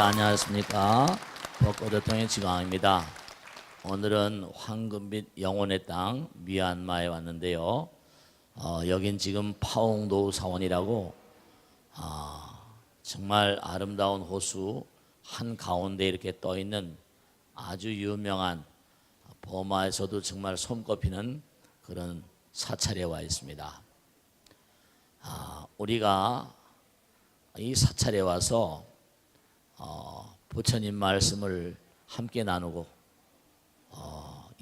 안녕하십니까. 벚꽃대통령의 지광입니다. 오늘은 황금빛 영혼의 땅 미얀마에 왔는데요. 여긴 지금 파옹도 사원이라고 정말 아름다운 호수 한가운데 이렇게 떠있는 아주 유명한 버마에서도 정말 손꼽히는 그런 사찰에 와 있습니다. 우리가 이 사찰에 와서 부처님 말씀을 함께 나누고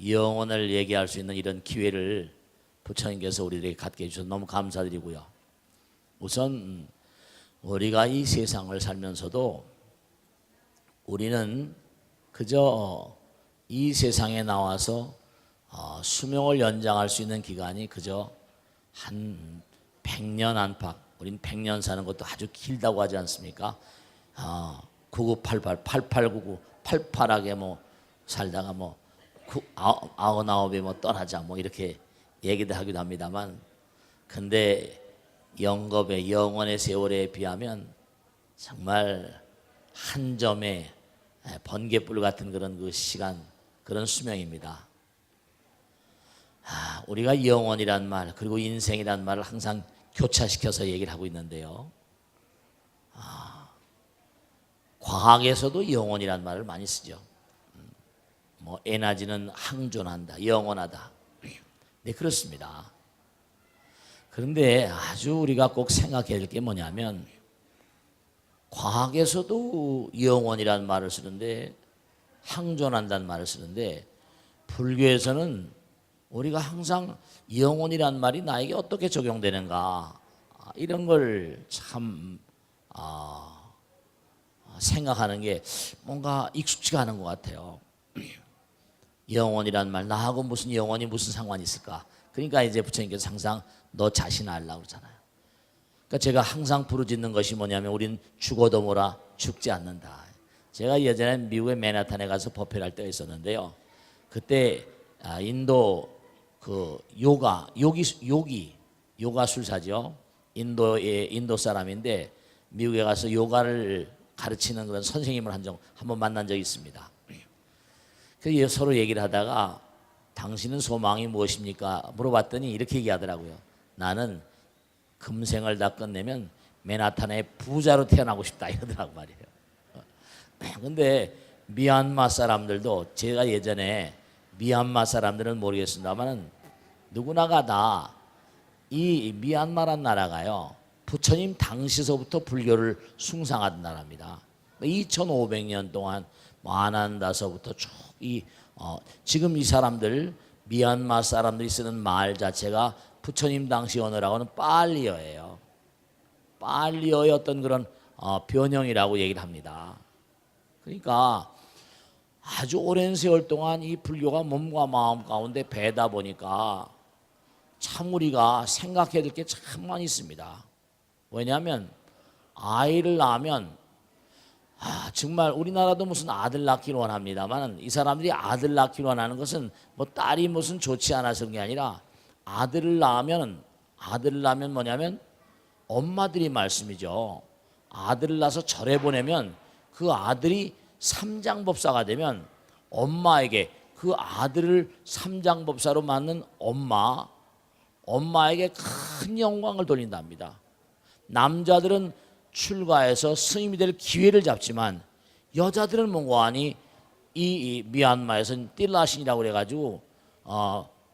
영혼을 얘기할 수 있는 이런 기회를 부처님께서 우리에게 갖게 해주셔서 너무 감사드리고요. 우선 우리가 이 세상을 살면서도 우리는 그저 이 세상에 나와서 수명을 연장할 수 있는 기간이 그저 한 100년 안팎, 우린 100년 사는 것도 아주 길다고 하지 않습니까? 9988, 8899, 88하게 뭐 살다가 뭐 99에 뭐 떠나자 뭐 이렇게 얘기도 하기도 합니다만, 근데 영겁의 영원의 세월에 비하면 정말 한 점의 번갯불 같은 그런 그 시간, 그런 수명입니다. 우리가 영원이란 말 그리고 인생이란 말을 항상 교차시켜서 얘기를 하고 있는데요. 과학에서도 영원이란 말을 많이 쓰죠. 뭐 에너지는 항존한다, 영원하다. 네, 그렇습니다. 그런데 아주 우리가 꼭 생각해야 될 게 뭐냐면, 과학에서도 영원이란 말을 쓰는데, 항존한다는 말을 쓰는데, 불교에서는 우리가 항상 영혼이란 말이 나에게 어떻게 적용되는가, 이런 걸 참 생각하는 게 뭔가 익숙지가 않은 것 같아요. 영혼이란 말, 나하고 무슨 영혼이 무슨 상관이 있을까? 그러니까 이제 부처님께서 항상 너 자신 알라고 그러잖아요. 그러니까 제가 항상 부르짖는 것이 뭐냐면, 우린 죽어도 뭐라 죽지 않는다. 제가 예전에 미국의 맨하탄에 가서 법회를 할 때가 있었는데요. 그때 인도 그 요가 술사죠. 인도 사람인데 미국에 가서 요가를 가르치는 그런 선생님을 한번 만난 적이 있습니다. 그래서 서로 얘기를 하다가 당신은 소망이 무엇입니까? 물어봤더니 이렇게 얘기하더라고요. 나는 금생을 다 끝내면 맨하탄의 부자로 태어나고 싶다, 이러더라고 말이에요. 근데 미얀마 사람들도, 제가 예전에 미얀마 사람들은 모르겠습니다만 누구나가 다 이 미얀마란 나라가요, 부처님 당시서부터 불교를 숭상하던 나라입니다. 2500년 동안 아난다서부터 쭉 지금 이 사람들, 미얀마 사람들이 쓰는 말 자체가 부처님 당시 언어라고는 빨리어예요. 빨리어의 어떤 그런 변형이라고 얘기를 합니다. 그러니까 아주 오랜 세월 동안 이 불교가 몸과 마음 가운데 배다 보니까 참 우리가 생각해야 될 게 참 많이 있습니다. 왜냐하면 아이를 낳으면 정말 우리나라도 무슨 아들 낳기를 원합니다만, 이 사람들이 아들 낳기를 원하는 것은 뭐 딸이 무슨 좋지 않아서 그런 게 아니라, 아들을 낳으면 뭐냐면 엄마들이 말씀이죠. 아들을 낳아서 절에 보내면 그 아들이 삼장법사가 되면 엄마에게, 그 아들을 삼장법사로 만든 엄마에게 큰 영광을 돌린답니다. 남자들은 출가해서 스님이 될 기회를 잡지만, 여자들은 몽고하니 이 미얀마에서는 띨라신이라고 그래가지고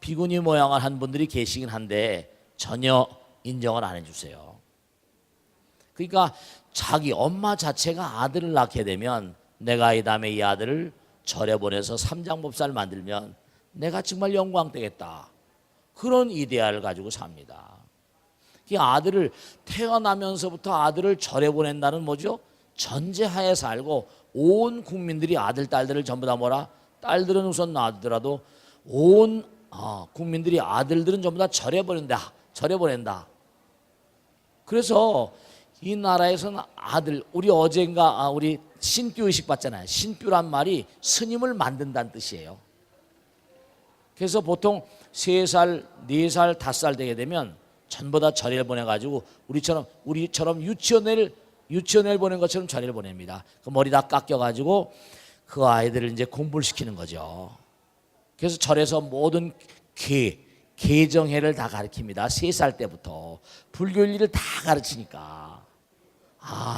비구니 모양을 한 분들이 계시긴 한데 전혀 인정을 안 해주세요. 그러니까 자기 엄마 자체가 아들을 낳게 되면, 내가 이 다음에 이 아들을 절에 보내서 삼장법사를 만들면 내가 정말 영광되겠다, 그런 이데아를 가지고 삽니다. 이 아들을, 태어나면서부터 아들을 절에 보낸다는 뭐죠? 전제하에 살고 온 국민들이 아들 딸들을 전부 다 뭐라, 딸들은 우선 놔두더라도 온 국민들이, 아들들은 전부 다 절에 보낸다. 그래서 이 나라에서는 아들, 우리 어젠가 우리 신뷰 의식 받잖아요. 신뷰란 말이 스님을 만든다는 뜻이에요. 그래서 보통 3살, 4살, 5살 되게 되면 전부 다 절에 보내가지고 우리처럼 유치원을 보낸 것처럼 절에를 보냅니다. 그 머리 다 깎여가지고 그 아이들을 이제 공부를 시키는 거죠. 그래서 절에서 모든 계정회를 다 가르칩니다. 3살 때부터 불교 윤리를 다 가르치니까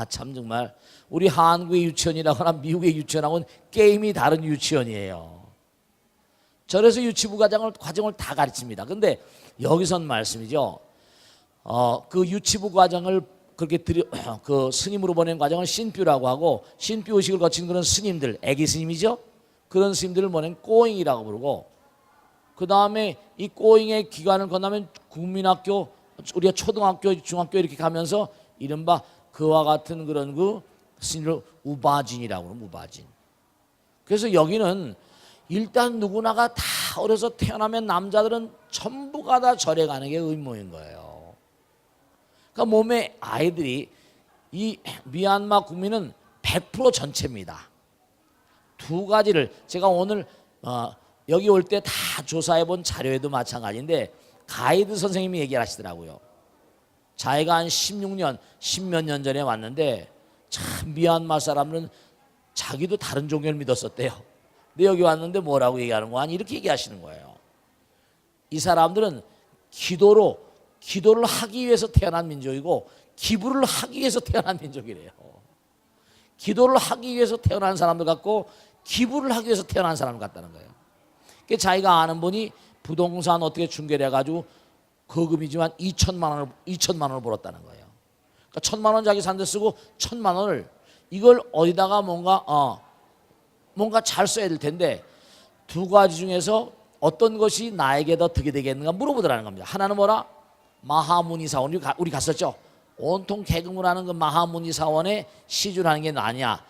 참 정말 우리 한국의 유치원이라거나 미국의 유치원하고는 게임이 다른 유치원이에요. 절에서 유치부 과정을 다 가르칩니다. 근데 여기선 말씀이죠. 그 유치부 과정을 그렇게 그 스님으로 보낸 과정을 신뷰라고 하고, 신뷰 의식을 거친 그런 스님들, 애기 스님이죠. 그런 스님들을 보낸 꼬잉이라고 부르고, 그 다음에 이 꼬잉의 기간을 건너면 국민학교, 우리가 초등학교, 중학교 이렇게 가면서 이른바 그와 같은 그런 그 스님을 우바진이라고 그러는 우바진. 그래서 여기는 일단 누구나가 다 어려서 태어나면 남자들은 전부가 다 절에 가는 게 의무인 거예요. 그러니까 몸에 아이들이 이 미얀마 국민은 100% 전체입니다. 두 가지를 제가 오늘 여기 올 때 다 조사해 본 자료에도 마찬가지인데 가이드 선생님이 얘기를 하시더라고요. 자기가 한 16년, 10몇 년 전에 왔는데 참 미얀마 사람들은 자기도 다른 종교를 믿었었대요. 근데 여기 왔는데 뭐라고 얘기하는 거 아니 이렇게 얘기하시는 거예요. 이 사람들은 기도를 하기 위해서 태어난 민족이고 기부를 하기 위해서 태어난 민족이래요. 기도를 하기 위해서 태어난 사람들 같고 기부를 하기 위해서 태어난 사람 같다는 거예요. 그러니까 자기가 아는 분이 부동산 어떻게 중개를 해가지고 거금이지만 2천만 원을 벌었다는 거예요. 그러니까 1,000만 원 자기 산 데 쓰고 1,000만 원을 이걸 어디다가 뭔가 잘 써야 될 텐데 두 가지 중에서 어떤 것이 나에게 더 득이 되겠는가 물어보더라는 겁니다. 하나는 뭐라? 마하무니 사원, 우리 갔었죠. 온통 개금을 하는 그 마하무니 사원에 시주하는 게 나냐,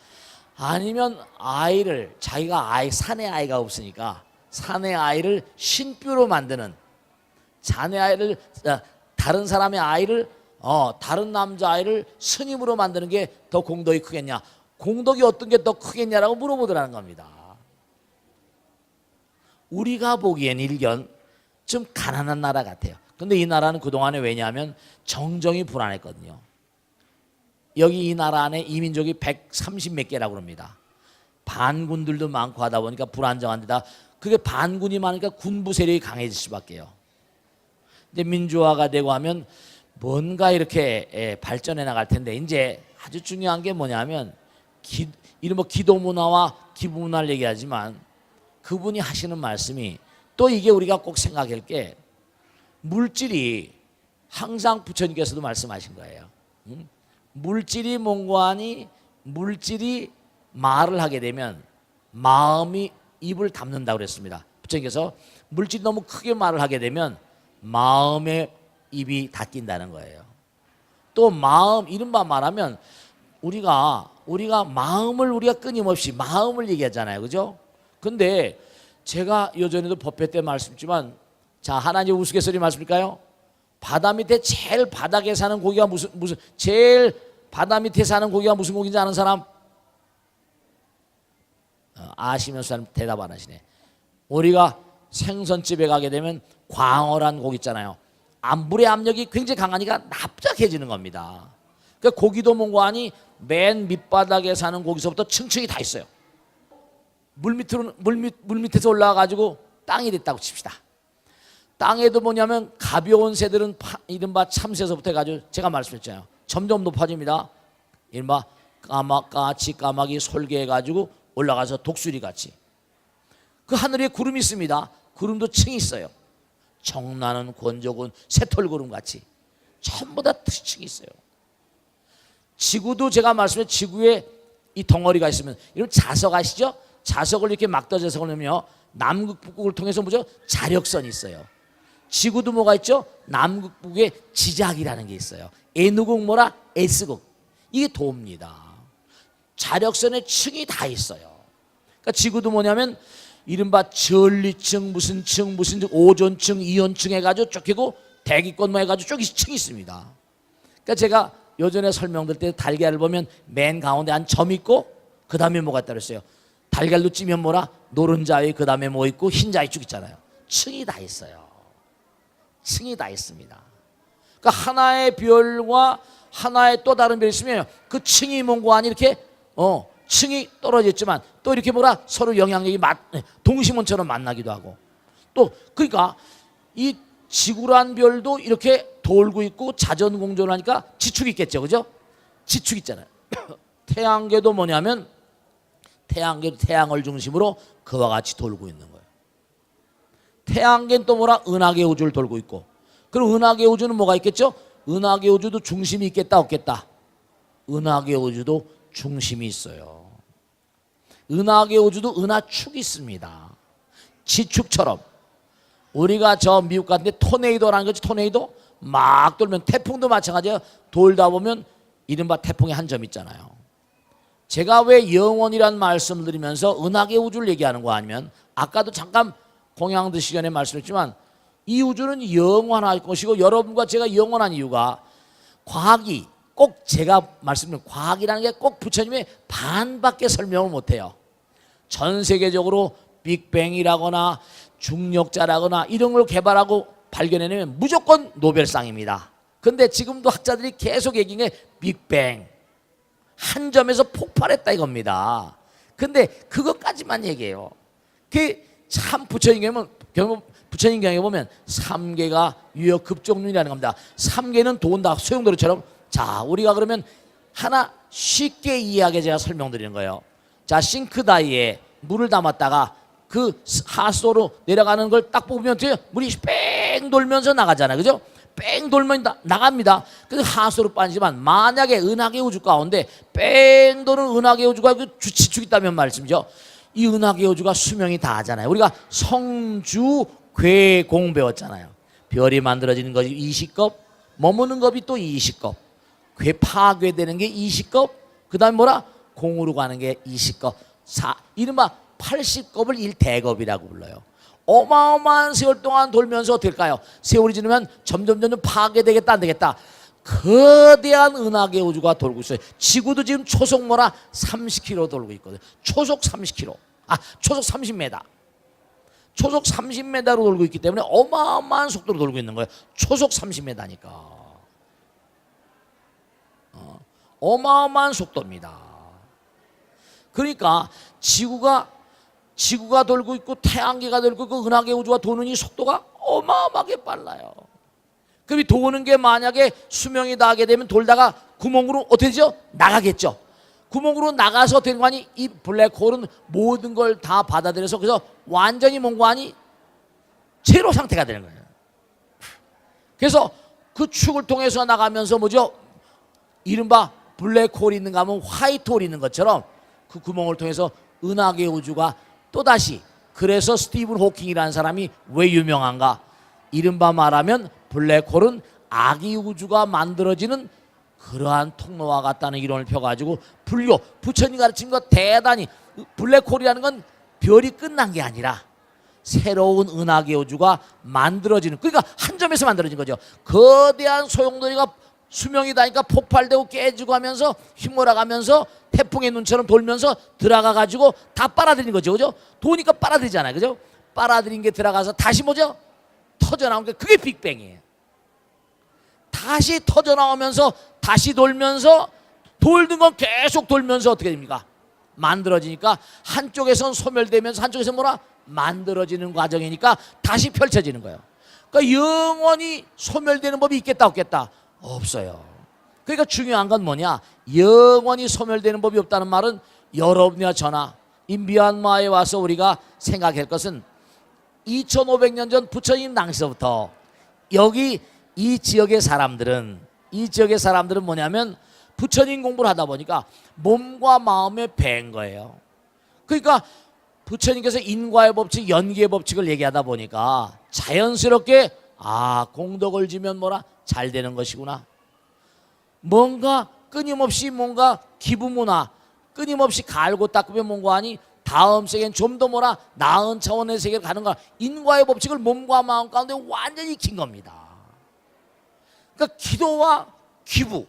아니면 아이를 자기가 사내 아이가 없으니까 사내 아이를 신뷰로 만드는, 자네 아이를 다른 사람의 아이를 다른 남자 아이를 스님으로 만드는 게 더 공덕이 크겠냐, 공덕이 어떤 게 더 크겠냐라고 물어보더라는 겁니다. 우리가 보기엔 일견 좀 가난한 나라 같아요. 근데 이 나라는 그동안에 왜냐하면 정정이 불안했거든요. 여기 이 나라 안에 이민족이 130 몇 개라고 합니다. 반군들도 많고 하다 보니까 불안정한 데다 그게 반군이 많으니까 군부 세력이 강해질 수밖에요. 이제 민주화가 되고 하면 뭔가 이렇게 발전해 나갈 텐데 이제 아주 중요한 게 뭐냐면 이른바 기도 문화와 기부 문화를 얘기하지만 그분이 하시는 말씀이 또 이게 우리가 꼭 생각할 게 물질이 항상 부처님께서도 말씀하신 거예요. 물질이 몽고하니 물질이 말을 하게 되면 마음이 입을 닫는다고 그랬습니다. 부처님께서 물질이 너무 크게 말을 하게 되면 마음의 입이 닫힌다는 거예요. 또 마음, 이른바 말하면 우리가 마음을 우리가 끊임없이 마음을 얘기하잖아요. 그죠? 근데 제가 예전에도 법회 때 말씀했지만 자, 하나님 우스갯소리 말씀일까요? 바다 밑에 제일 바닥에 사는 고기가 제일 바다 밑에 사는 고기가 무슨 고기인지 아는 사람? 아시면서 대답 안 하시네. 우리가 생선집에 가게 되면 광어란 고기 있잖아요. 물의 압력이 굉장히 강하니까 납작해지는 겁니다. 그러니까 고기도 뭔가하니 맨 밑바닥에 사는 고기서부터 층층이 다 있어요. 물 밑에서 올라와가지고 땅이 됐다고 칩시다. 땅에도 뭐냐면 가벼운 새들은 이른바 참새서부터 해가지고 제가 말씀했잖아요. 점점 높아집니다. 이른바 까마귀 솔개해가지고 올라가서 독수리같이. 그 하늘에 구름이 있습니다. 구름도 층이 있어요. 정나는 권조군 새털구름같이 전부 다 층이 있어요. 지구도 제가 말씀해 지구에 이 덩어리가 있으면 이런 자석 아시죠? 자석을 이렇게 막더 자석을 넣으면 남극 북극을 통해서 뭐죠? 자력선이 있어요. 지구도 뭐가 있죠? 남극 북극에 지작이라는 게 있어요. N극 뭐라? S극. 이게 도입니다. 자력선의 층이 다 있어요. 그러니까 지구도 뭐냐면 이른바 전리층 무슨 오존층 이온층 해가지고 쫓기고 대기권 뭐 해가지고 층이 있습니다. 그러니까 제가 예전에 설명드릴 때 달걀을 보면 맨 가운데 한 점 있고 그 다음에 뭐가 있다 그랬어요. 달걀로 찌면 뭐라? 노른자에 그 다음에 뭐 있고 흰자에 쭉 있잖아요. 층이 다 있어요. 층이 다 있습니다. 그러니까 하나의 별과 하나의 또 다른 별이 있으면 그 층이 뭔고하니 이렇게 층이 떨어졌지만 또 이렇게 뭐라 서로 영향력이 동심원처럼 만나기도 하고 또 그러니까 이 지구란 별도 이렇게 돌고 있고 자전공전을 하니까 지축이 있겠죠, 그죠? 지축 있잖아요. 태양계도 뭐냐면 태양계도 태양을 중심으로 그와 같이 돌고 있는 거예요. 태양계는 또 뭐라 은하계 우주를 돌고 있고 그럼 은하계 우주는 뭐가 있겠죠? 은하계 우주도 중심이 있겠다 없겠다? 은하계 우주도 중심이 있어요. 은하계 우주도 은하축이 있습니다. 지축처럼 우리가 저 미국 같은 데 토네이도라는 거지. 토네이도 막 돌면 태풍도 마찬가지예요. 돌다 보면 이른바 태풍의 한 점 있잖아요. 제가 왜 영원이란 말씀을 드리면서 은하계 우주를 얘기하는 거 아니면 아까도 잠깐 공양드 시간에 말씀했지만 이 우주는 영원할 것이고 여러분과 제가 영원한 이유가 과학이 꼭 제가 말씀드린 과학이라는 게 꼭 부처님의 반밖에 설명을 못해요. 전 세계적으로 빅뱅이라거나 중력자라거나 이런 걸 개발하고 발견해내면 무조건 노벨상입니다. 근데 지금도 학자들이 계속 얘기한 게 빅뱅 한 점에서 폭발했다 이겁니다. 근데 그것까지만 얘기해요. 그게 참 부처님 경에 보면 3계가 유역 급종륜이라는 겁니다. 3계는 도운다 소용돌이처럼. 자, 우리가 그러면 하나 쉽게 이해하게 제가 설명드리는 거예요. 자, 싱크다이에 물을 담았다가 그 하수도로 내려가는 걸 딱 보면 물이 뺑 돌면서 나가잖아요, 그죠? 뺑 돌면 나갑니다. 그래서 하수도로 빠지지만 만약에 은하계 우주 가운데 뺑 도는 은하계 우주가 그 지축이 있다면 말씀이죠. 이 은하계 우주가 수명이 다 하잖아요. 우리가 성주 괴공 배웠잖아요. 별이 만들어지는 것이 20급, 머무는 겁이 또 20급, 괴 파괴되는 게 20급, 그 다음에 뭐라? 공으로 가는 게 20급, 이른바 80급을 1대급이라고 불러요. 어마어마한 세월 동안 돌면서 어떻게 될까요? 세월이 지나면 점점 파괴되겠다 안 되겠다. 거대한 은하계 우주가 돌고 있어요. 지구도 지금 초속 뭐라 30km 돌고 있거든요. 초속 30km. 초속 30m. 초속 30m로 돌고 있기 때문에 어마어마한 속도로 돌고 있는 거예요. 초속 30m니까. 어마어마한 속도입니다. 그러니까 지구가 돌고 있고 태양계가 돌고 있고 은하계 우주가 도는 이 속도가 어마어마하게 빨라요. 그럼 이 도는 게 만약에 수명이 다하게 되면 돌다가 구멍으로 어떻게 되죠? 나가겠죠. 구멍으로 나가서 된 거 아니? 이 블랙홀은 모든 걸 다 받아들여서 그래서 완전히 뭔가 아니? 제로 상태가 되는 거예요. 그래서 그 축을 통해서 나가면서 뭐죠? 이른바 블랙홀이 있는가 하면 화이트홀이 있는 것처럼 그 구멍을 통해서 은하계 우주가 또다시 그래서 스티븐 호킹이라는 사람이 왜 유명한가? 이른바 말하면 블랙홀은 아기 우주가 만들어지는 그러한 통로와 같다는 이론을 펴가지고 불교, 부처님 가르친 것 대단히 블랙홀이라는 건 별이 끝난 게 아니라 새로운 은하계 우주가 만들어지는 그러니까 한 점에서 만들어진 거죠. 거대한 소용돌이가 수명이 다니까 폭발되고 깨지고 하면서 휘몰아가면서 태풍의 눈처럼 돌면서 들어가가지고 다 빨아들인 거죠. 그죠? 도니까 빨아들이잖아요. 그죠? 빨아들인 게 들어가서 다시 뭐죠? 터져나온 게 그게 빅뱅이에요. 다시 터져나오면서 다시 돌면서 돌던 건 계속 돌면서 어떻게 됩니까? 만들어지니까 한쪽에선 소멸되면서 한쪽에서 뭐라? 만들어지는 과정이니까 다시 펼쳐지는 거예요. 그러니까 영원히 소멸되는 법이 있겠다 없겠다? 없어요. 그러니까 중요한 건 뭐냐? 영원히 소멸되는 법이 없다는 말은 여러분이나 저나 이 미얀마에 와서 우리가 생각할 것은 2500년 전 부처님 당시서부터 여기 이 지역의 사람들은 뭐냐면 부처님 공부를 하다 보니까 몸과 마음에 배인 거예요. 그러니까 부처님께서 인과의 법칙, 연기의 법칙을 얘기하다 보니까 자연스럽게 공덕을 지면 뭐라? 잘 되는 것이구나. 뭔가 끊임없이 뭔가 기부문화 끊임없이 갈고 닦으면 뭔가 하니 다음 세계는 좀 더 뭐라? 나은 차원의 세계를 가는 거야. 인과의 법칙을 몸과 마음 가운데 완전히 익힌 겁니다. 그러니까 기도와 기부.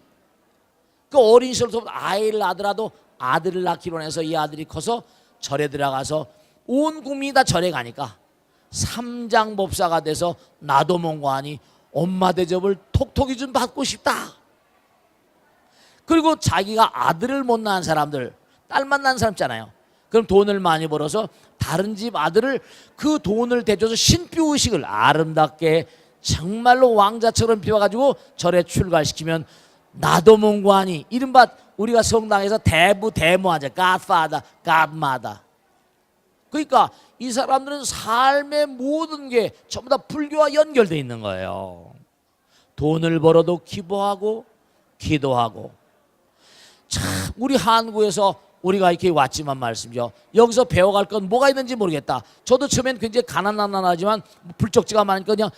그 어린 시절부터 아이를 낳더라도 아들을 낳기로 해서 이 아들이 커서 절에 들어가서 온 국민이 다 절에 가니까 삼장법사가 돼서 나도 뭔가 하니 엄마 대접을 톡톡히 좀 받고 싶다. 그리고 자기가 아들을 못 낳은 사람들, 딸만 낳은 사람 있잖아요. 그럼 돈을 많이 벌어서 다른 집 아들을 그 돈을 대줘서 신비의식을 아름답게 정말로 왕자처럼 비워가지고 절에 출가시키면 나도 몽고하니, 이른바 우리가 성당에서 대무하죠. Godfather, Godmother. 그러니까 이 사람들은 삶의 모든 게 전부 다 불교와 연결되어 있는 거예요. 돈을 벌어도 기부하고 기도하고. 참 우리 한국에서 우리가 이렇게 왔지만 말씀이죠. 여기서 배워갈 건 뭐가 있는지 모르겠다. 저도 처음엔 굉장히 가난하지만 불적지가 많으니까 그냥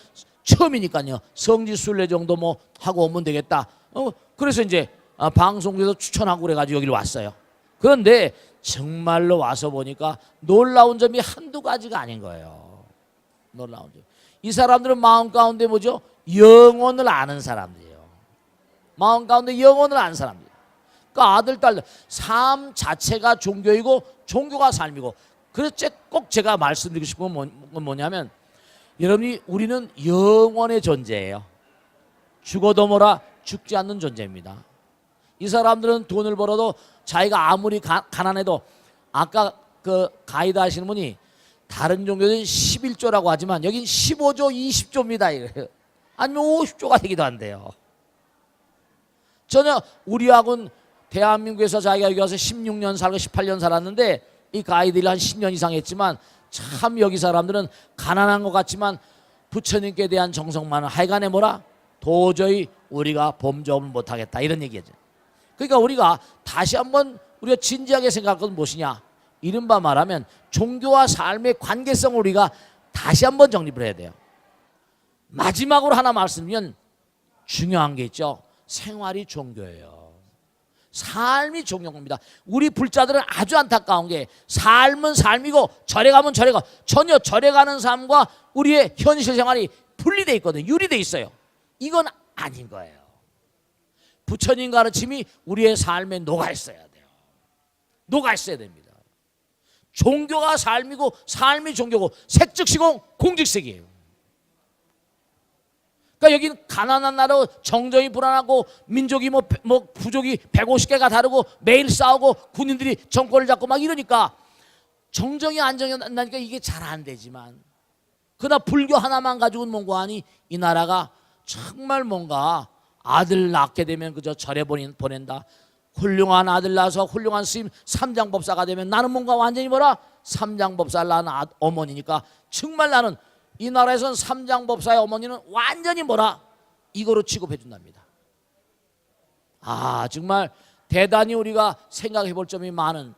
처음이니까요. 성지순례 정도 뭐 하고 오면 되겠다. 그래서 이제 방송국에서 추천하고 그래가지고 여기를 왔어요. 그런데 정말로 와서 보니까 놀라운 점이 한두 가지가 아닌 거예요. 놀라운 점. 이 사람들은 마음 가운데 뭐죠? 영혼을 아는 사람들이에요. 마음 가운데 영혼을 아는 사람들. 그러니까 아들, 딸, 삶 자체가 종교이고 종교가 삶이고. 그래서 꼭 제가 말씀드리고 싶은 건 뭐냐면, 여러분이 우리는 영원의 존재예요. 죽어도 뭐라 죽지 않는 존재입니다. 이 사람들은 돈을 벌어도 자기가 아무리 가난해도, 아까 그 가이드 하시는 분이 다른 종교는 11조라고 하지만 여긴 15조, 20조입니다. 아니면 50조가 되기도 한대요. 전혀 우리하고는 대한민국에서 자기가 여기 와서 16년 살고 18년 살았는데 이 가이드를 한 10년 이상 했지만 참 여기 사람들은 가난한 것 같지만 부처님께 대한 정성만은 하여간에 뭐라 도저히 우리가 범접을 못하겠다 이런 얘기죠. 그러니까 우리가 다시 한번 우리가 진지하게 생각할 것은 무엇이냐, 이른바 말하면 종교와 삶의 관계성을 우리가 다시 한번 정립을 해야 돼요. 마지막으로 하나 말씀드리면 중요한 게 있죠. 생활이 종교예요. 삶이 종교입니다. 우리 불자들은 아주 안타까운 게 삶은 삶이고 절에 가면 절에 가, 전혀 절에 가는 삶과 우리의 현실 생활이 분리되어 있거든요. 유리되어 있어요. 이건 아닌 거예요. 부처님 가르침이 우리의 삶에 녹아 있어야 돼요. 녹아 있어야 됩니다. 종교가 삶이고 삶이 종교고 색즉시공 공즉색이에요. 그러니까 여기는 가난한 나라, 정정이 불안하고 민족이 뭐 부족이 150개가 다르고 매일 싸우고 군인들이 정권을 잡고 막 이러니까 정정이 안정이 안 나니까 이게 잘 안 되지만, 그러나 불교 하나만 가지고는 뭔가 하니 이 나라가 정말 뭔가 아들 낳게 되면 그저 절에 보낸다. 훌륭한 아들 낳아서 훌륭한 스님 삼장법사가 되면 나는 뭔가 완전히 뭐라 삼장법사를 낳은 어머니니까 정말 나는 이 나라에서는 삼장법사의 어머니는 완전히 뭐라 이거로 취급해 준답니다. 정말 대단히 우리가 생각해 볼 점이 많은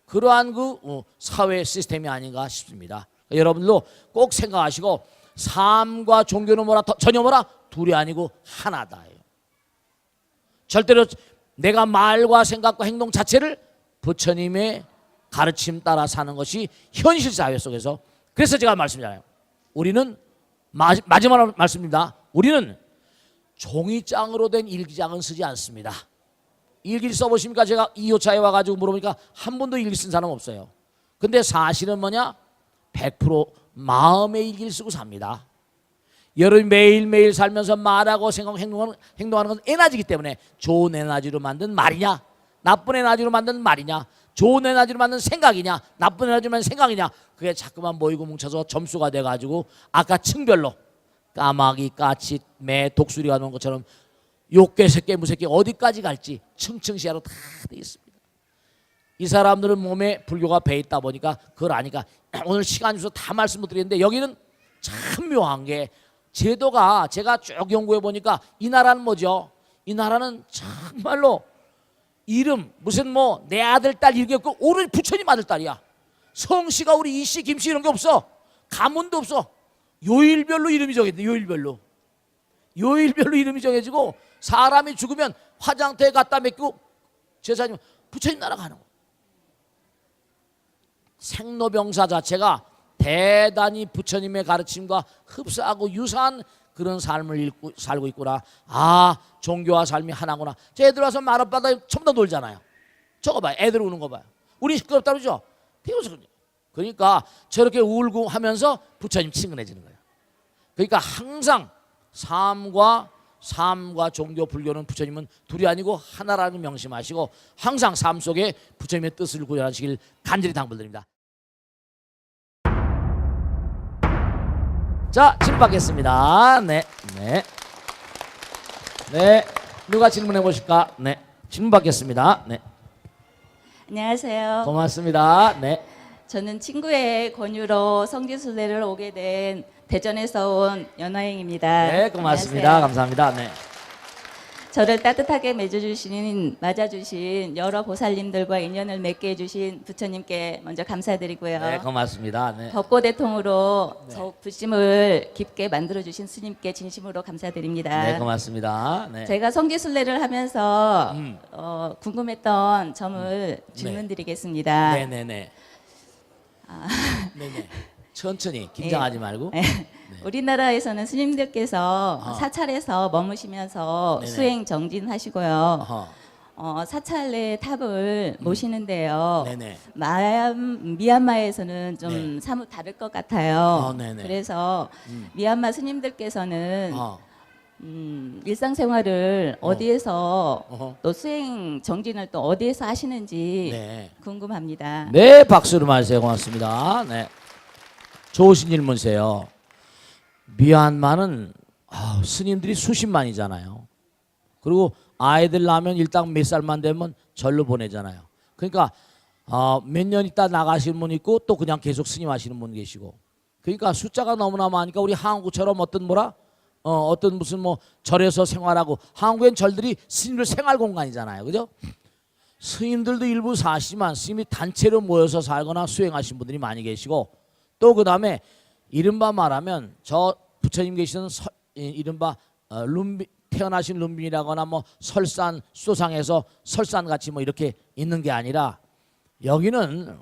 그러한 그 사회 시스템이 아닌가 싶습니다. 여러분들도 꼭 생각하시고 삶과 종교는 뭐라 전혀 뭐라 둘이 아니고 하나다. 절대로 내가 말과 생각과 행동 자체를 부처님의 가르침 따라 사는 것이 현실 사회 속에서, 그래서 제가 말씀드려요. 우리는 마지막으로 말씀입니다. 우리는 종이장으로 된 일기장은 쓰지 않습니다. 일기를 써보십니까? 제가 2호차에 와가지고 물어보니까 한 번도 일기 쓴 사람 없어요. 근데 사실은 뭐냐? 100% 마음의 일기를 쓰고 삽니다. 여러분이 매일매일 살면서 말하고 생각하고 행동하는 건 에너지이기 때문에 좋은 에너지로 만든 말이냐, 나쁜 에너지로 만든 말이냐, 좋은 에너지로 만든 생각이냐, 나쁜 에너지로 만든 생각이냐, 그게 자꾸만 모이고 뭉쳐서 점수가 돼가지고 아까 층별로 까마귀, 까치, 매, 독수리가 나온 것처럼 욕개, 새끼, 무새끼 어디까지 갈지 층층시야로 다 돼 있습니다. 이 사람들은 몸에 불교가 배 있다 보니까 그걸 아니까 오늘 시간 주셔서 다 말씀 못 드리는데, 여기는 참 묘한 게 제도가 제가 쭉 연구해 보니까 이 나라는 뭐죠? 이 나라는 정말로 이름 무슨 뭐 내 아들 딸 이런 게 없고 오로지 부처님 아들 딸이야. 성씨가 우리 이씨 김씨 이런 게 없어. 가문도 없어. 요일별로 이름이 정해져. 요일별로 이름이 정해지고 사람이 죽으면 화장터에 갖다 맡기고 제사님 부처님 나라 가는 거. 생로병사 자체가 대단히 부처님의 가르침과 흡사하고 유사한 그런 삶을 살고 있구나. 종교와 삶이 하나구나. 저 애들 와서 마룻바다에 전부 다 놀잖아요. 저거 봐요. 애들 우는 거 봐요. 우리 시끄럽다 그러죠? 그러니까 저렇게 울고 하면서 부처님 친근해지는 거예요. 그러니까 항상 삶과 삶과 종교 불교는 부처님은 둘이 아니고 하나라는 명심하시고 항상 삶 속에 부처님의 뜻을 구현하시길 간절히 당부드립니다. 자, 질문 받겠습니다. 네. 누가 질문해 보실까? 네. 질문 받겠습니다. 네. 안녕하세요. 고맙습니다. 네. 저는 친구의 권유로 성지순례를 오게 된 대전에서 온 연화영입니다. 네, 고맙습니다. 안녕하세요. 감사합니다. 네. 저를 따뜻하게 맞아주신 여러 보살님들과 인연을 맺게 해주신 부처님께 먼저 감사드리고요. 네, 고맙습니다. 네. 법고대통으로 더욱 부심을 깊게 만들어주신 스님께 진심으로 감사드립니다. 네, 고맙습니다. 네. 제가 성지순례를 하면서 궁금했던 점을 질문드리겠습니다. 네네네. 네네. 천천히 긴장하지 말고. 우리나라에서는 스님들께서 사찰에서 머무시면서 네네. 수행 정진하시고요. 어허. 사찰의 탑을 모시는데요. 네네. 미얀마에서는 좀 네. 사뭇 다를 것 같아요. 네네. 그래서 미얀마 스님들께서는 어. 일상생활을 어디에서 어허. 또 수행 정진을 또 어디에서 하시는지 네. 궁금합니다. 네, 박수로 말해주세요. 고맙습니다. 네. 좋으신 질문이세요. 미얀마는 스님들이 수십만이잖아요. 그리고 아이들 낳으면 일단 몇 살만 되면 절로 보내잖아요. 그러니까 몇 년 있다 나가시는 분 있고 또 그냥 계속 스님 하시는 분 계시고. 그러니까 숫자가 너무나 많으니까 우리 한국처럼 어떤 무슨 뭐 절에서 생활하고, 한국엔 절들이 스님들 생활 공간이잖아요. 그죠? 스님들도 일부 사시지만 스님이 단체로 모여서 살거나 수행하신 분들이 많이 계시고, 또 그 다음에 이른바 말하면 저 부처님 계시는 이른바 태어나신 룸빈이라거나 뭐 설산 수도상에서 설산 같이 뭐 이렇게 있는 게 아니라 여기는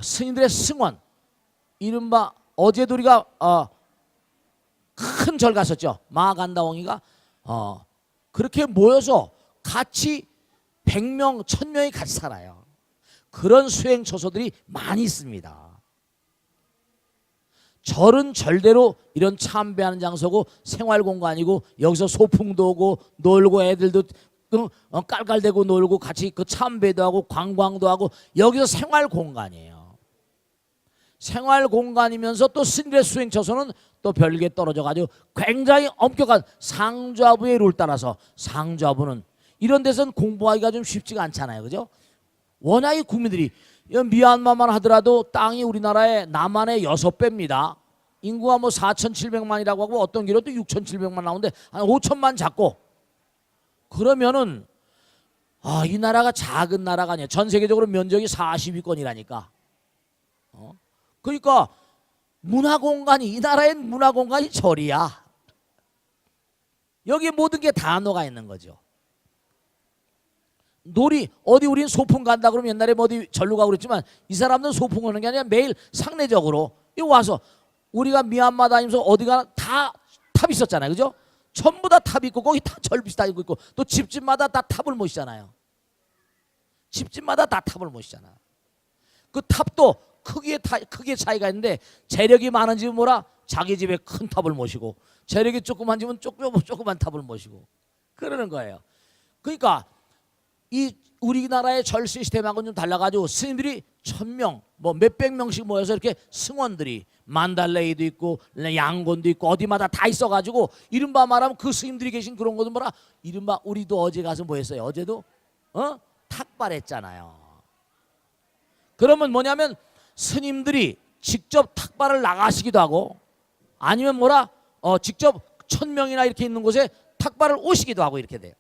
스님들의 승원, 이른바 어제도 우리가 큰 절 갔었죠. 마간다옹이가 그렇게 모여서 같이 100명, 1000명이 같이 살아요. 그런 수행 처소들이 많이 있습니다. 절은 절대로 이런 참배하는 장소고 생활 공간이고, 여기서 소풍도 오고 놀고 애들도 깔깔대고 놀고 같이 그 참배도 하고 관광도 하고, 여기서 생활 공간이에요. 생활 공간이면서 또 스님의 수행 처소는 또 별개 떨어져 가지고 굉장히 엄격한 상좌부의 룰 따라서, 상좌부는 이런 데서는 공부하기가 좀 쉽지가 않잖아요. 그죠? 워낙 이 국민들이, 미얀마만 하더라도 땅이 우리나라의 남한의 6배입니다. 인구가 뭐 4,700만이라고 하고 어떤 길로도 6,700만 나오는데 한 5천만 잡고, 그러면은 이 나라가 작은 나라가 아니에요. 전 세계적으로 면적이 40위권이라니까. 그러니까 이 나라엔 문화공간이 절이야. 여기에 모든 게 다 녹아 있는 거죠. 우린 소풍 간다 그러면 옛날에 어디 절로 가고 그랬지만, 이 사람들은 소풍 가는 게 아니라 매일 상례적으로 여기 와서, 우리가 미얀마 다니면서 어디가 다 탑 있었잖아요. 그죠? 전부 다 탑 있고 거기 다 절 비슷하고 있고, 또 집집마다 다 탑을 모시잖아요. 집집마다 다 탑을 모시잖아. 그 탑도 크기의 차이가 있는데, 재력이 많은 집은 자기 집에 큰 탑을 모시고, 재력이 조그만 집은 조그만 탑을 모시고 그러는 거예요. 그러니까 이 우리나라의 절 시스템하고는 좀 달라가지고 스님들이 1000명 뭐 몇백 명씩 모여서 이렇게 승원들이 만달레이도 있고 양곤도 있고 어디마다 다 있어가지고, 이른바 말하면 그 스님들이 계신 그런 곳은 이른바 우리도 어제 가서 뭐 했어요? 어제도 탁발했잖아요. 그러면 뭐냐면 스님들이 직접 탁발을 나가시기도 하고, 아니면 직접 1000명이나 이렇게 있는 곳에 탁발을 오시기도 하고 이렇게 돼요.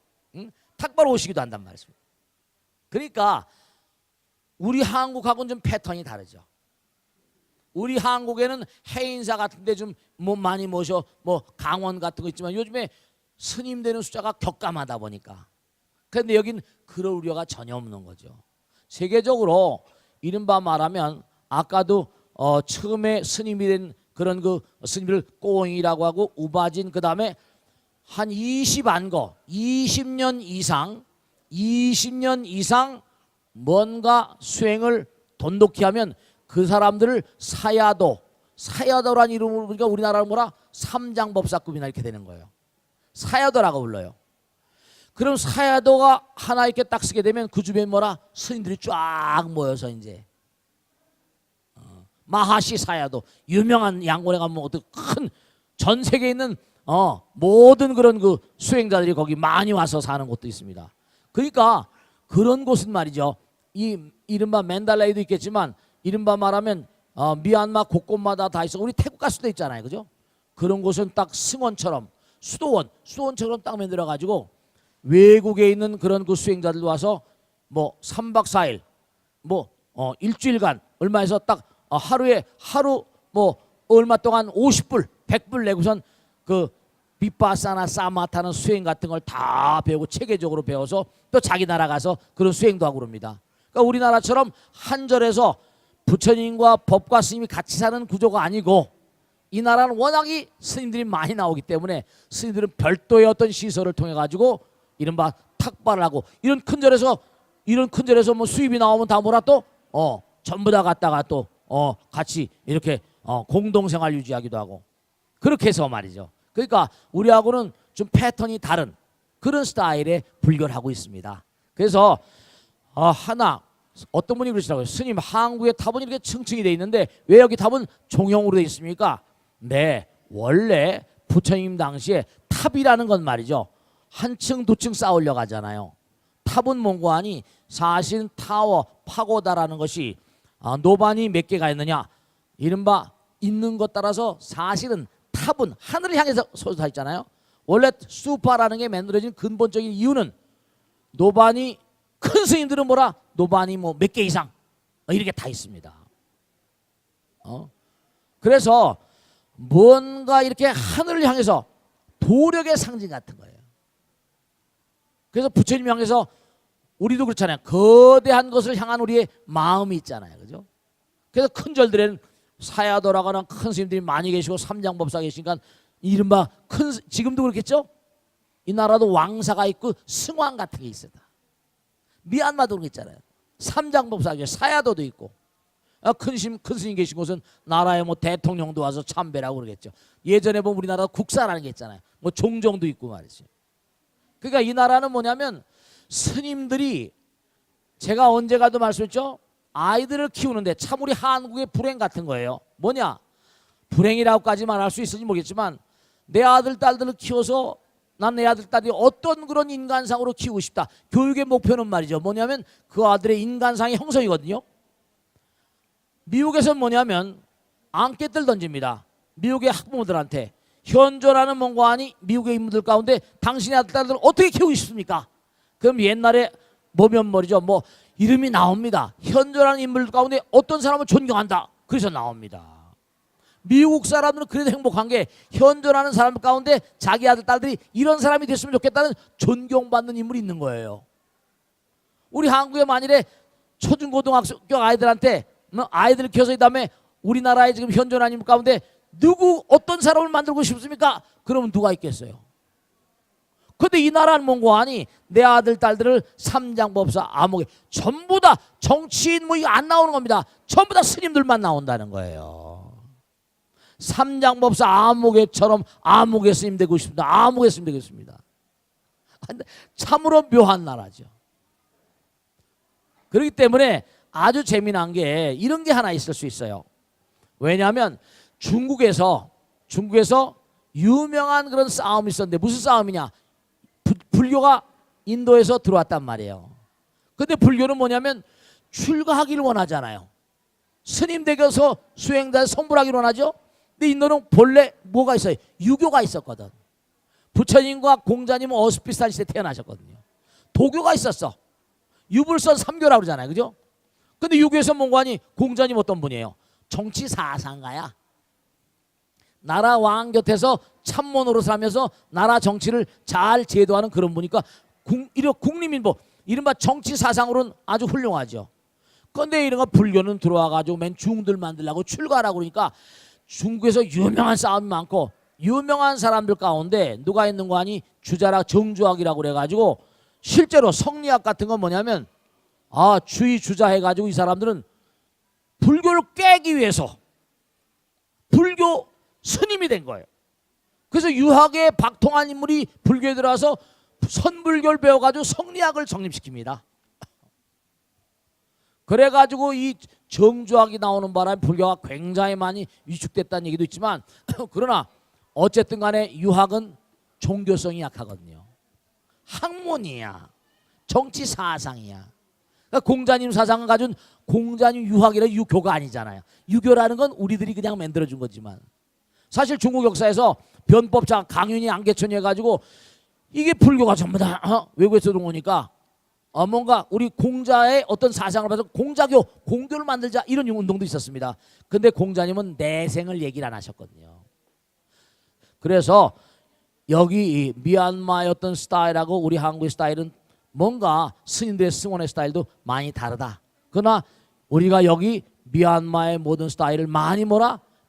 탁발 오시기도 한단 말이죠. 그러니까 우리 한국하고는 좀 패턴이 다르죠. 우리 한국에는 해인사 같은 데 좀 많이 모셔, 강원 같은 거 있지만 요즘에 스님 되는 숫자가 격감하다 보니까. 그런데 여긴 그럴 우려가 전혀 없는 거죠. 세계적으로 이른바 말하면 아까도 처음에 스님이 된 그런 그 스님을 꼬잉이라고 하고 우바진, 그 다음에 한 20년 이상 뭔가 수행을 돈독히 하면 그 사람들을 사야도란 이름으로, 그러니까 우리나라로 삼장법사급이나 이렇게 되는 거예요. 사야도라고 불러요. 그럼 사야도가 하나 이렇게 딱 쓰게 되면 그 주변에 뭐라 스님들이 쫙 모여서 이제 마하시 사야도 유명한 양곤에 가면 큰 전 세계에 있는 모든 그런 그 수행자들이 거기 많이 와서 사는 곳도 있습니다. 그러니까 그런 곳은 말이죠. 이 이른바 맨달레이도 있겠지만 이른바 말하면 미얀마 곳곳마다 다 있어. 우리 태국 갈 수도 있잖아요, 그죠? 그런 곳은 딱 승원처럼 수원처럼 딱 만들어 가지고 외국에 있는 그런 그 수행자들 와서 뭐 3박 4일 뭐 일주일간 얼마에서 딱 하루 뭐 얼마 동안 50불 100불 내고선 그 비파사나 사마타는 수행 같은 걸 다 배우고 체계적으로 배워서 또 자기 나라 가서 그런 수행도 하고 그럽니다. 그러니까 우리나라처럼 한절에서 부처님과 법과 스님이 같이 사는 구조가 아니고 이 나라는 워낙이 스님들이 많이 나오기 때문에 스님들은 별도의 어떤 시설을 통해 가지고 이른바 탁발을 하고 이런 큰 절에서 뭐 수입이 나오면 다 뭐라 또 전부 다 갖다가 또 같이 이렇게 공동생활 유지하기도 하고 그렇게 해서 말이죠. 그러니까 우리하고는 좀 패턴이 다른 그런 스타일의 불교를 하고 있습니다. 그래서 하나 어떤 분이 그러시더라고요. 스님, 한국의 탑은 이렇게 층층이 돼 있는데 왜 여기 탑은 종형으로 돼 있습니까? 네, 원래 부처님 당시에 탑이라는 건 말이죠. 한 층, 두 층 쌓으려 가잖아요. 탑은 뭔고 하니 사실 타워, 파고다라는 것이 노반이 몇 개가 있느냐. 이른바 있는 것 따라서 사실은 탑은 하늘을 향해서 솟아 있잖아요. 원래 수파라는 게 만들어진 근본적인 이유는 노반이 큰 스님들은 뭐라 노반이 뭐 몇 개 이상 이렇게 다 있습니다. 그래서 뭔가 이렇게 하늘을 향해서 도력의 상징 같은 거예요. 그래서 부처님 향해서 우리도 그렇잖아요. 거대한 것을 향한 우리의 마음이 있잖아요, 그죠? 그래서 큰 절들에는 사야도라거나 큰 스님들이 많이 계시고 삼장법사 계시니까 이른바 지금도 그렇겠죠? 이 나라도 왕사가 있고 승왕 같은 게 있어요. 미얀마도 그렇잖아요. 삼장법사 사야도도 있고 큰 스님 계신 곳은 나라에 뭐 대통령도 와서 참배라고 그러겠죠. 예전에 보면 우리나라 국사라는 게 있잖아요. 뭐 종정도 있고 말이죠. 그러니까 이 나라는 뭐냐면 스님들이 제가 언제 가도 말씀했죠. 아이들을 키우는데 참 우리 한국의 불행 같은 거예요. 뭐냐? 불행이라고까지 말할 수 있을지 모르겠지만 내 아들 딸들을 키워서 난 내 아들 딸이 어떤 그런 인간상으로 키우고 싶다. 교육의 목표는 말이죠. 뭐냐면 그 아들의 인간상의 형성이거든요. 미국에서는 뭐냐면 앙깨들 던집니다. 미국의 학부모들한테 현존하는 뭔가 아니 미국의 인물들 가운데 당신의 아들 딸들을 어떻게 키우고 싶습니까? 그럼 옛날에 뭐면 말이죠. 뭐 이름이 나옵니다. 현존하는 인물 가운데 어떤 사람을 존경한다. 그래서 나옵니다. 미국 사람들은 그래도 행복한 게 현존하는 사람 가운데 자기 아들 딸들이 이런 사람이 됐으면 좋겠다는 존경받는 인물이 있는 거예요. 우리 한국에 만일에 초중고등학교 아이들한테 아이들을 키워서 이 다음에 우리나라에 지금 현존하는 인물 가운데 누구 어떤 사람을 만들고 싶습니까? 그러면 누가 있겠어요? 근데 이 나라는 뭔고 하니 내 아들 딸들을 삼장법사 암흑에 전부 다 정치인 뭐 이거 안 나오는 겁니다. 전부 다 스님들만 나온다는 거예요. 삼장법사 암흑에처럼 암흑의 스님 되고 싶습니다. 암흑의 스님 되겠습니다. 참으로 묘한 나라죠. 그렇기 때문에 아주 재미난 게 이런 게 하나 있을 수 있어요. 왜냐하면 중국에서 유명한 그런 싸움이 있었는데 무슨 싸움이냐? 불교가 인도에서 들어왔단 말이에요. 근데 불교는 뭐냐면 출가하기를 원하잖아요. 스님 되어서 수행자 성불하기를 원하죠. 근데 인도는 본래 뭐가 있어요? 유교가 있었거든. 부처님과 공자님은 어스비슷한 시대에 태어나셨거든요. 도교가 있었어. 유불선 삼교라고 그러잖아요. 그죠? 근데 유교에서 뭔가 하니 공자님 어떤 분이에요? 정치 사상가야. 나라 왕 곁에서 참모 노릇을 하면서 나라 정치를 잘 제도하는 그런 분이니까 국립인보 이른바 정치 사상으로는 아주 훌륭하죠. 그런데 이런 거 불교는 들어와가지고 맨 중들 만들려고 출가하라고 그러니까 중국에서 유명한 싸움이 많고 유명한 사람들 가운데 누가 있는 거 아니 주자라 정주학이라고 그래가지고 실제로 성리학 같은 건 뭐냐면 주의 주자 해가지고 이 사람들은 불교를 깨기 위해서 불교 스님이 된 거예요. 그래서 유학에 박통한 인물이 불교에 들어와서 선불교를 배워가지고 성리학을 정립시킵니다. 그래가지고 이 정주학이 나오는 바람에 불교가 굉장히 많이 위축됐다는 얘기도 있지만 그러나 어쨌든 간에 유학은 종교성이 약하거든요. 학문이야. 정치 사상이야. 그러니까 공자님 사상을 가진 공자님 유학이라 유교가 아니잖아요. 유교라는 건 우리들이 그냥 만들어준 거지만 사실 중국 역사에서 변법자 강윤이 안개천이 해가지고 이게 불교가 전부 다 외국에서 들어오니까 뭔가 우리 공자의 어떤 사상을 봐서 공자교, 공교를 만들자 이런 운동도 있었습니다. 근데 공자님은 내생을 얘기를 안 하셨거든요. 그래서 여기 이 미얀마의 어떤 스타일하고 우리 한국의 스타일은 뭔가 스님들의 승원의 스타일도 많이 다르다. 그러나 우리가 여기 미얀마의 모든 스타일을 많이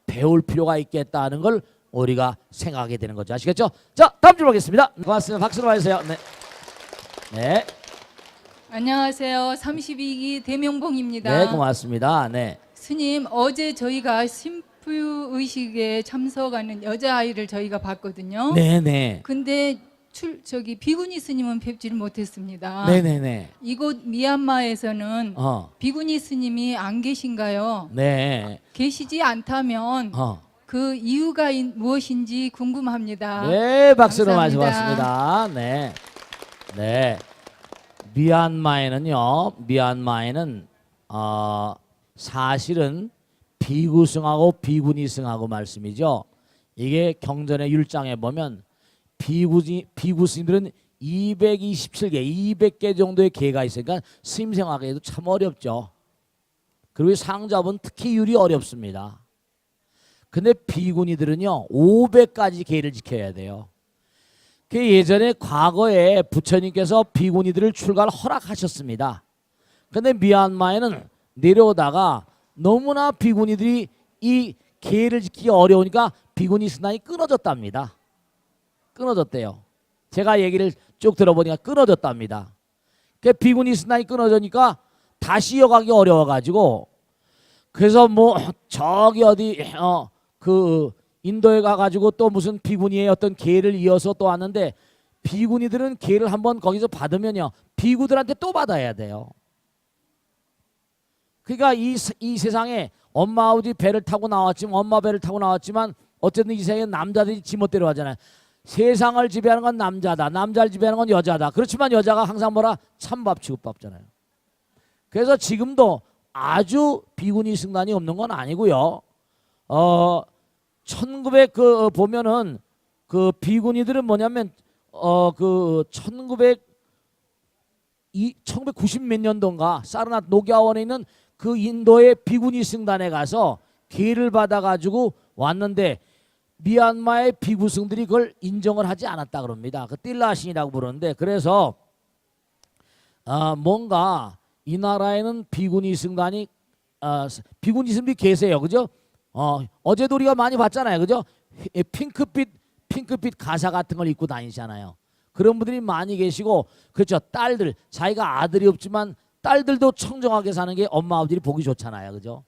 배울 필요가 있겠다는 걸 우리가 생각하게 되는 거죠. 아시겠죠? 자, 다음 질문 하겠습니다. 고맙습니다. 박수로 와주세요. 네. 네. 안녕하세요. 32기 대명봉입니다. 네, 고맙습니다. 네. 스님, 어제 저희가 신부의식에 참석하는 여자아이를 저희가 봤거든요. 네. 근데 비구니 스님은 뵙지를 못했습니다. 네. 이곳 미얀마에서는 비구니 스님이 안 계신가요? 네. 계시지 않다면 그 이유가 무엇인지 궁금합니다. 네, 박수로 감사합니다. 맞습니다. 네. 네. 미얀마에는 사실은 비구승하고 비구니승하고 말씀이죠. 이게 경전의 율장에 보면 비구스님들은 227개, 200개 정도의 계가 있으니까 스님 생활하기도 참 어렵죠. 그리고 상잡은 특히 율이 어렵습니다. 근데 비구니들은요 500가지 계를 지켜야 돼요. 그 예전에 과거에 부처님께서 비구니들을 출가를 허락하셨습니다. 근데 미얀마에는 내려오다가 너무나 비구니들이 이 계를 지키기 어려우니까 비구니 스나이 끊어졌답니다. 끊어졌대요. 제가 얘기를 쭉 들어보니까 끊어졌답니다. 그 비구니 스나이 끊어지니까 다시 이어가기 어려워가지고 그래서 뭐 저기 어디 그 인도에 가가지고 또 무슨 비구니의 어떤 계를 이어서 또 왔는데 비구니들은 계를 한번 거기서 받으면요 비구들한테 또 받아야 돼요. 그러니까 이 세상에 엄마 아버지 배를 타고 나왔지만 엄마 배를 타고 나왔지만 어쨌든 이 세상에 남자들이 지멋대로 하잖아요. 세상을 지배하는 건 남자다. 남자를 지배하는 건 여자다. 그렇지만 여자가 항상 찬밥 취급받잖아요. 그래서 지금도 아주 비구니 승단이 없는 건 아니고요. 1900 보면은 그 비구니들은 뭐냐면 1990 몇 년도인가 사르나트 녹야원에 있는 그 인도의 비구니 승단에 가서 기회를 받아가지고 왔는데 미얀마의 비구승들이 그걸 인정을 하지 않았다 그럽니다. 그 띨라신이라고 부르는데 그래서 뭔가 이 나라에는 비구니 승단이 비구니 승들이 계세요, 그죠? 어제도 우리가 많이 봤잖아요, 그죠? 핑크빛 가사 같은 걸 입고 다니잖아요. 그런 분들이 많이 계시고 그렇죠. 딸들 자기가 아들이 없지만 딸들도 청정하게 사는 게 엄마 아버지들이 보기 좋잖아요, 그죠?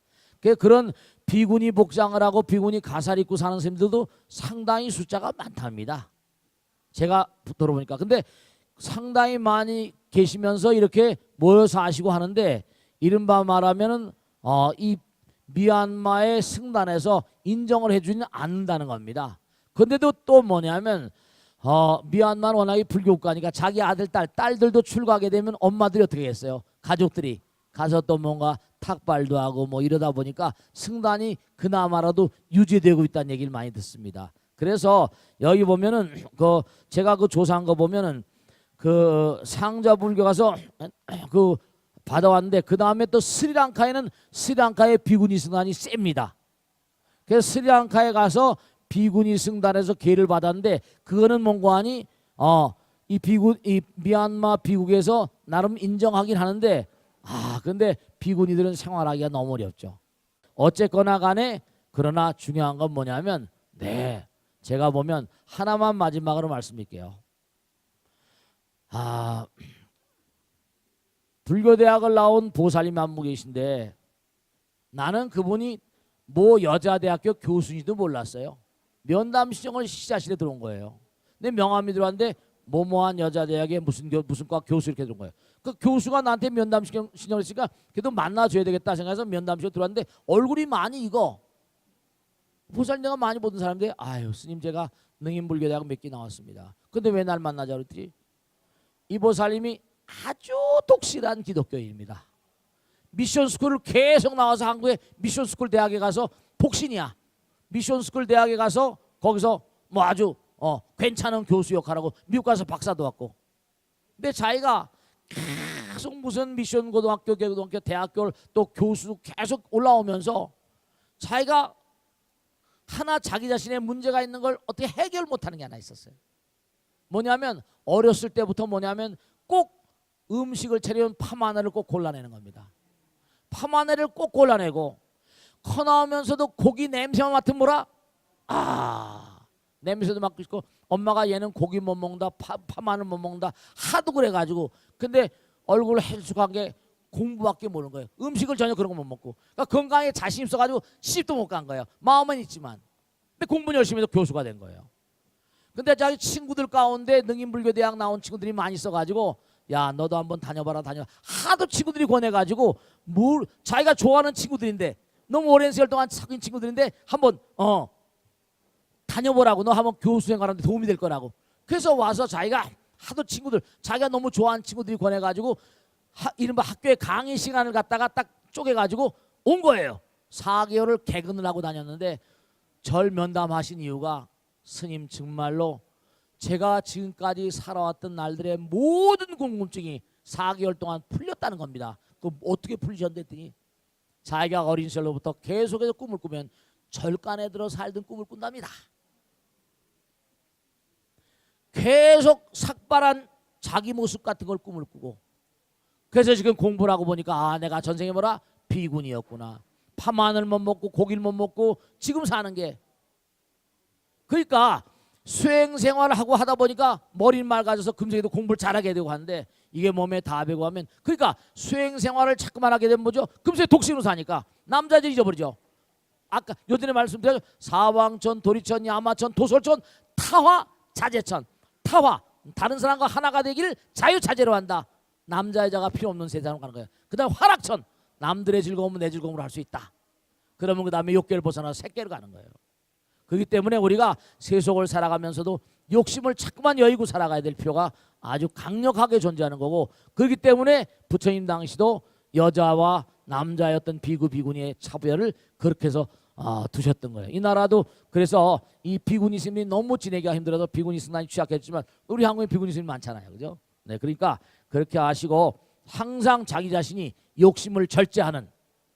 그런 비구니 복장을 하고 비구니 가사를 입고 사는 사람들도 상당히 숫자가 많답니다. 제가 들어보니까. 근데 상당히 많이 계시면서 이렇게 모여서 하시고 하는데 이른바 말하면은 이 미얀마의 승단에서 인정을 해주지는 않는다는 겁니다. 근데도 또 뭐냐면 미얀마는 워낙에 불교국가니까 자기 아들 딸들도 출가하게 되면 엄마들이 어떻게 했어요? 가족들이 가서 또 뭔가 탁발도 하고 뭐 이러다 보니까 승단이 그나마라도 유지되고 있다는 얘기를 많이 듣습니다. 그래서 여기 보면은 제가 조사한 거 보면은 상자 불교 가서 받아왔는데 그 다음에 또 스리랑카에는 스리랑카의 비구니 승단이 셉니다. 그래서 스리랑카에 가서 비구니 승단에서 계를 받았는데 그거는 뭔가 하니 이 미얀마 비국에서 나름 인정하긴 하는데 근데 비구니들은 생활하기가 너무 어렵죠. 어쨌거나 간에 그러나 중요한 건 뭐냐면 제가 보면 하나만 마지막으로 말씀드릴게요. 불교대학을 나온 보살님 한 분 계신데 나는 그분이 모 여자대학교 교수인지도 몰랐어요. 면담 신청을 시자실에 들어온 거예요. 내 명함이 들어왔는데 뭐뭐한 여자대학의 무슨 과 교수 이렇게 들어온 거예요. 그 교수가 나한테 면담 신청을 했으니까 그래도 만나줘야 되겠다 생각해서 면담 신청 들어왔는데 얼굴이 많이 익어. 보살 내가 많이 보던 사람인데 아유 스님 제가 능인불교대학 몇 개 나왔습니다. 근데 왜 날 만나자 그랬더니 이 보살님이 아주 독실한 기독교인입니다. 미션스쿨을 계속 나와서 한국의 미션스쿨 대학에 가서 복신이야. 미션스쿨 대학에 가서 거기서 뭐 아주 괜찮은 교수 역할하고 미국 가서 박사도 왔고. 근데 자기가 계속 무슨 미션 고등학교, 대학교를 또 교수 계속 올라오면서 자기가 하나 자기 자신의 문제가 있는 걸 어떻게 해결 못하는 게 하나 있었어요. 뭐냐면 어렸을 때부터 뭐냐면 꼭 음식을 차리면 파마늘을 꼭 골라내는 겁니다. 파마늘을 꼭 골라내고 커 나오면서도 고기 냄새만 맡으면 뭐라? 냄새도 맡고 있고 엄마가 얘는 고기 못 먹는다 파마늘 못 먹는다 하도 그래가지고 근데 얼굴 헬쑥한 게 공부밖에 모르는 거예요. 음식을 전혀 그런 거 못 먹고 그러니까 건강에 자신 있어가지고 시집도 못 간 거예요. 마음은 있지만 근데 공부는 열심히 해서 교수가 된 거예요. 근데 자기 친구들 가운데 능인불교대학 나온 친구들이 많이 있어가지고 야 너도 한번 다녀봐라 하도 친구들이 권해가지고 뭘 자기가 좋아하는 친구들인데 너무 오랜 세월 동안 사귄 친구들인데 한번 다녀보라고 너 한번 교수 생활하는데 도움이 될 거라고 그래서 와서 자기가 하도 친구들 자기가 너무 좋아하는 친구들이 권해가지고 이른바 학교에 강의 시간을 갖다가 딱 쪼개가지고 온 거예요. 4개월을 개근을 하고 다녔는데 절 면담하신 이유가 스님 정말로 제가 지금까지 살아왔던 날들의 모든 궁금증이 4개월 동안 풀렸다는 겁니다. 그 어떻게 풀리셨는데 했더니 자기가 어린 시절로부터 계속해서 꿈을 꾸면 절간에 들어 살던 꿈을 꾼답니다. 계속 삭발한 자기 모습 같은 걸 꿈을 꾸고 그래서 지금 공부를 하고 보니까 내가 전생에 뭐라 비군이었구나. 파마늘 못 먹고 고기를 못 먹고 지금 사는 게 그러니까 수행생활을 하고 하다 보니까 머리는 맑아져서 금세에도 공부를 잘하게 되고 하는데 이게 몸에 다 배고 하면 그러니까 수행생활을 자꾸만 하게 되면 뭐죠? 금세 독신으로 사니까 남자들 잊어버리죠. 아까 요전에 말씀드렸죠. 사왕천, 도리천, 야마천, 도솔천, 타화, 자재천. 타화 다른 사람과 하나가 되기를 자유자재로 한다. 남자 여자가 필요 없는 세상으로 가는 거예요. 그 다음 화락천 남들의 즐거움은 내 즐거움으로 할 수 있다. 그러면 그 다음에 욕계를 벗어나서 색계로 가는 거예요. 그렇기 때문에 우리가 세속을 살아가면서도 욕심을 자꾸만 여의고 살아가야 될 필요가 아주 강력하게 존재하는 거고 그렇기 때문에 부처님 당시도 여자와 남자였던 비구 비구니의 차별을 그렇게 해서 두셨던 거예요. 이 나라도 그래서 이 비구니 스님이 너무 지내기가 힘들어서 비구니 스님이 취약했지만 우리 한국에 비구니 스님 많잖아요. 그죠? 네, 그러니까 그렇게 아시고 항상 자기 자신이 욕심을 절제하는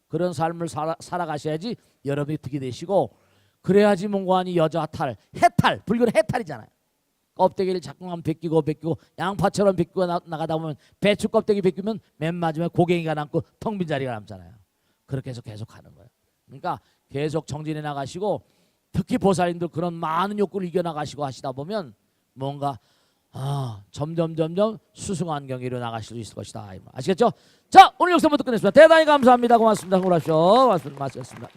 그런 삶을 살아가셔야지 여러분이 득이 되시고 그래야지 뭔가니 여자 해탈 불교는 해탈이잖아요. 껍데기를 자꾸만 벗기고 양파처럼 벗기고 나가다 보면 배추 껍데기 벗기면 맨 마지막에 고갱이가 남고 텅 빈 자리가 남잖아요. 그렇게 해서 계속 가는 거예요. 그러니까 계속 정진해 나가시고 특히 보살님들 그런 많은 욕구를 이겨나가시고 하시다 보면 뭔가 점점 수승한 경기로 나가실 수 있을 것이다. 아시겠죠? 자 오늘 여기서부터 끝냈습니다. 대단히 감사합니다. 고맙습니다. 고맙습니다.